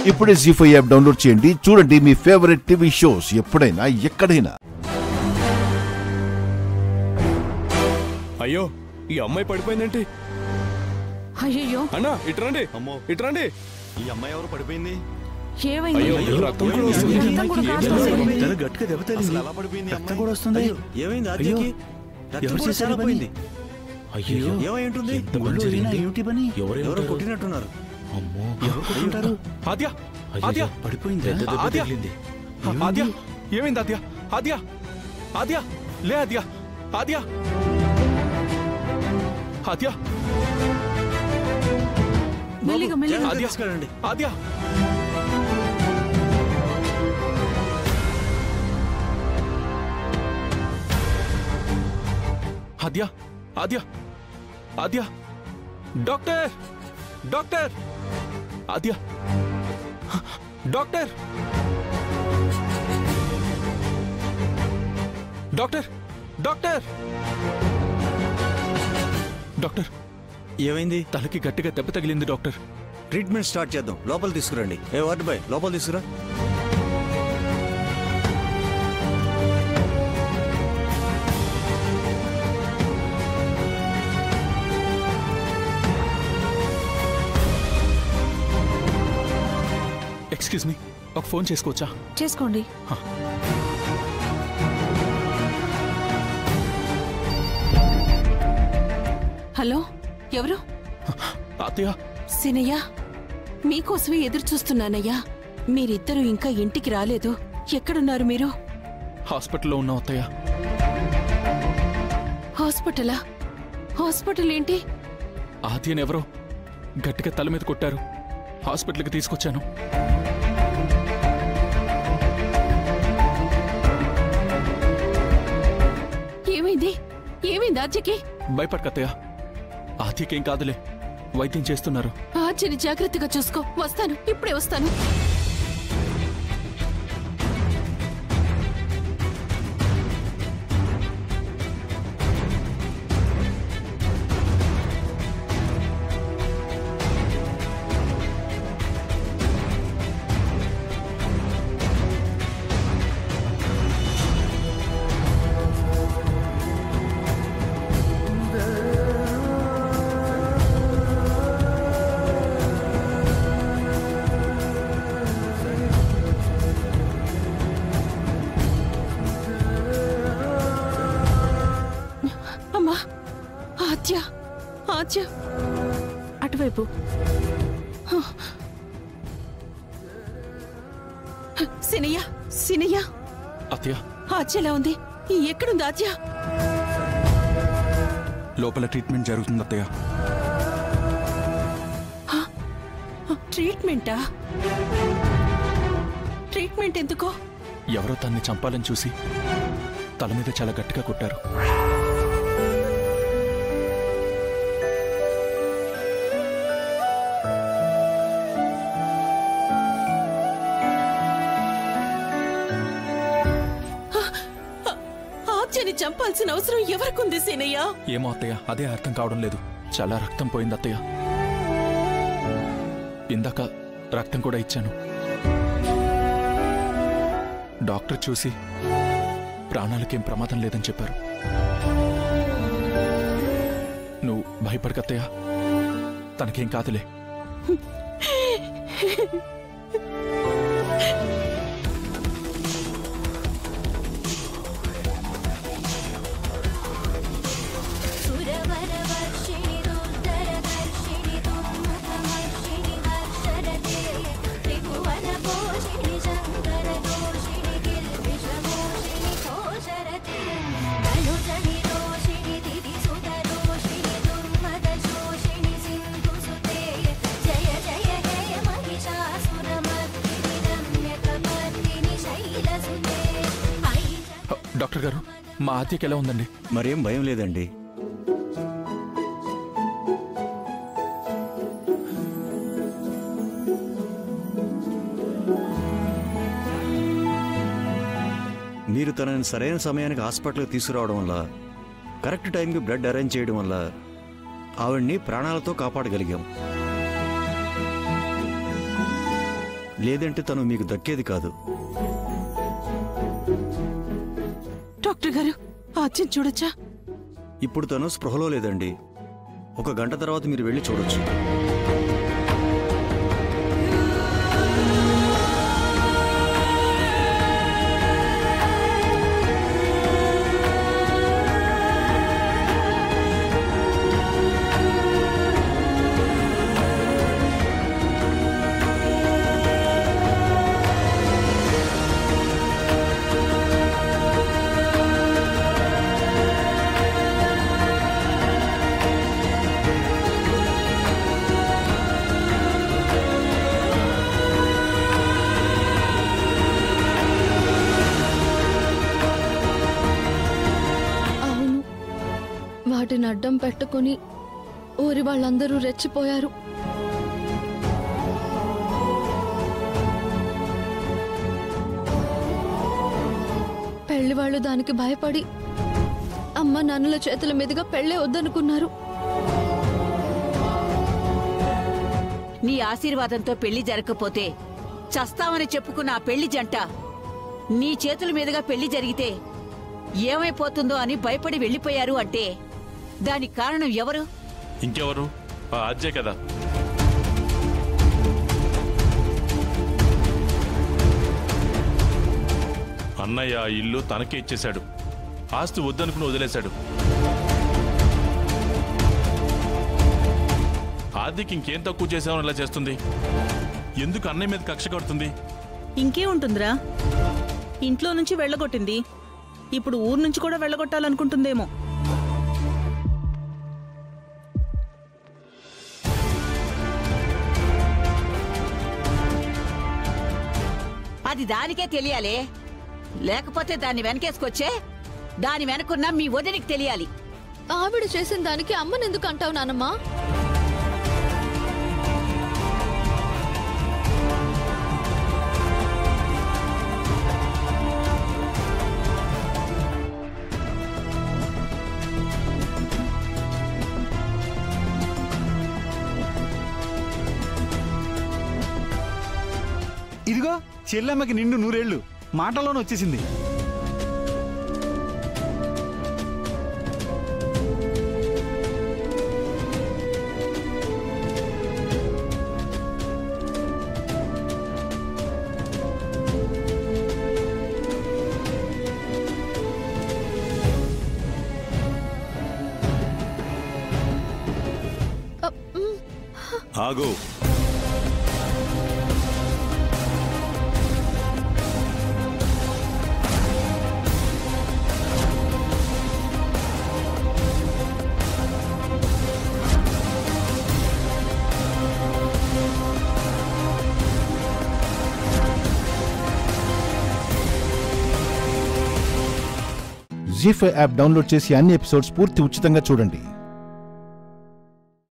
ఇప్పుడే జీ5 app download చేయండి. చూడండి మీ ఫేవరెట్ టీవీ షోస్ ఎప్పుడైనా ఎక్కడైనా. అయ్యో, ఈ అమ్మాయి పడిపోయిందేంటి? అయ్యో అన్నా ఇట్రండి. అమ్మో, ఇట్రండి. ఈ అమ్మాయి ఎవరు పడిపోయింది? ఏమైంది? అయ్యో, రక్తం కూడా వస్తుంది. రక్తం కూడా కారుతోంది. తల గట్టిగా దెబ్బ తగిలింది. అసలు ఎలా పడిపోయింది ఈ రక్తం అమ్మాయి? కూడా వస్తుంది. అయ్యో, ఏమైంది ఆద్యకి? రక్తం ఎవరు కూడా చేశారు చాలా పని? పోయింది. అయ్యో, ఏమై ఉంటుంది? గుళ్ళో ఈయన ఏమిటి పని? ఎవరో కొట్టినట్టున్నారు. అమ్మో, ఎవరు కొట్టుంటారు? ఆద్య, అయ్యో, ఆద్య, పడిపోయింది. ఆద్య, ఆద్య, ఏమైంది ఆద్య? ఆద్య, ఆద్య, లే ఆద్య, ఆద్య, ఆద్య, మెల్లిగా మెల్లిగా. ఆద్య తీసుకెళ్ళండి. ఆద్య. ఆద్య, ఆద్య, ఆద్య, డాక్టర్, డాక్టర్, ఆద్య, డాక్టర్, డాక్టర్, డాక్టర్, డాక్టర్, ఏమైంది? తలకి గట్టిగా దెబ్బ తగిలింది డాక్టర్. ట్రీట్మెంట్ స్టార్ట్ చేద్దాం. లోపల తీసుకురండి. ఏ వార్డు బాయ్, లోపల తీసుకురా. ఎక్స్క్యూజ్ మీ, ఒక ఫోన్ చేసుకోవచ్చా? చేసుకోండి. హలో, ఎవరు? అత్తయ్య, సినయ్య, మీకోసమే ఎదురు చూస్తున్నానయ్యా. మీరిద్దరూ ఇంకా ఇంటికి రాలేదు. ఎక్కడున్నారు మీరు? హాస్పిటల్లో ఉన్నాం అత్తయ్య. హాస్పిటలా? హాస్పిటల్ ఏంటి? ఆద్యనెవరో గట్టిగా తల మీద కొట్టారు. హాస్పిటల్కి తీసుకొచ్చాను. ఏమైంది? ఏమైంది ఆద్యకి? భయపడకత్తయ్య, ఆద్యకేం కాదులే. వైద్యం చేస్తున్నారు. ఆద్యని జాగ్రత్తగా చూసుకో. వస్తాను, ఇప్పుడే వస్తాను. అమ్మా, ఆద్య, ఆద్య, అటువైపు. సినయ్య, సినయ్య, అత్తయ్య, ఆద్య ఎలా ఉంది? ఎక్కడుంది ఆద్య? లోపల ట్రీట్మెంట్ జరుగుతుంది అత్తయ్య. ట్రీట్మెంటా? ట్రీట్మెంట్ ఎందుకో? ఎవరో తన్ని చంపాలని చూసి తల మీద చాలా గట్టిగా కొట్టారు. ఆద్యని చంపాల్సిన అవసరం ఎవరికుంది సీనయ్య? ఏమో అత్తయ్య, అదే అర్థం కావడం లేదు. చాలా రక్తం పోయింది అత్తయ్య. ఇందాక రక్తం కూడా ఇచ్చాను. డాక్టర్ చూసి ప్రాణాలకేం ప్రమాదం లేదని చెప్పారు. నువ్వు భయపడకత్తయ్య, తనకేం కాదులే. డాక్టర్ గారు, మా ఆద్యకి ఎలా ఉందండి? మరేం భయం లేదండి. మీరు తనని సరైన సమయానికి హాస్పిటల్కి తీసుకురావడం వల్ల, కరెక్ట్ టైంకి బ్లడ్ అరేంజ్ చేయడం వల్ల ఆవిడ్ని ప్రాణాలతో కాపాడగలిగాం. లేదంటే తను మీకు దక్కేది కాదు. డాక్టర్ గారు, ఆద్యం చూడొచ్చా? ఇప్పుడు తను స్పృహలో లేదండి. 1 గంట తర్వాత మీరు వెళ్ళి చూడొచ్చు. వాటిని అడ్డం పెట్టుకుని ఊరి వాళ్ళందరూ రెచ్చిపోయారు. పెళ్లి వాళ్ళు దానికి భయపడి అమ్మ నాన్నల చేతుల మీదుగా పెళ్లే వద్దనుకున్నారు. నీ ఆశీర్వాదంతో పెళ్లి జరగకపోతే చస్తామని చెప్పుకున్న ఆ పెళ్లి జంట నీ చేతుల మీదుగా పెళ్లి జరిగితే ఏమైపోతుందో అని భయపడి వెళ్లిపోయారు అంటే దానికి కారణం ఎవరు? ఇంకెవరు? ఆ ఆద్యే కదా. అన్నయ్య ఆ ఇల్లు తనకే ఇచ్చేశాడు. ఆస్తి వద్దనుకుని వదిలేశాడు. ఆద్యకి ఇంకేం తక్కువ చేసామని ఇలా చేస్తుంది? ఎందుకు అన్నయ్య మీద కక్ష కడుతుంది? ఇంకే ఉంటుందిరా, ఇంట్లో నుంచి వెళ్ళగొట్టింది, ఇప్పుడు ఊరు నుంచి కూడా వెళ్ళగొట్టాలనుకుంటుందేమో. అది దానికే తెలియాలే, లేకపోతే దాన్ని వెనకేసుకొచ్చే దాని వెనకున్న మీ వదినికి తెలియాలి. ఆవిడ చేసిన దానికి అమ్మనెందుకు అంటావు నానమ్మా? ఇదిగో చెల్లెమ్మకి నిండు 100 ఏళ్ళు మాటలోనే వచ్చేసింది. ఆగు. జీ5 యాప్ డౌన్లోడ్ చేసి అన్ని ఎపిసోడ్స్ పూర్తి ఉచితంగా చూడండి.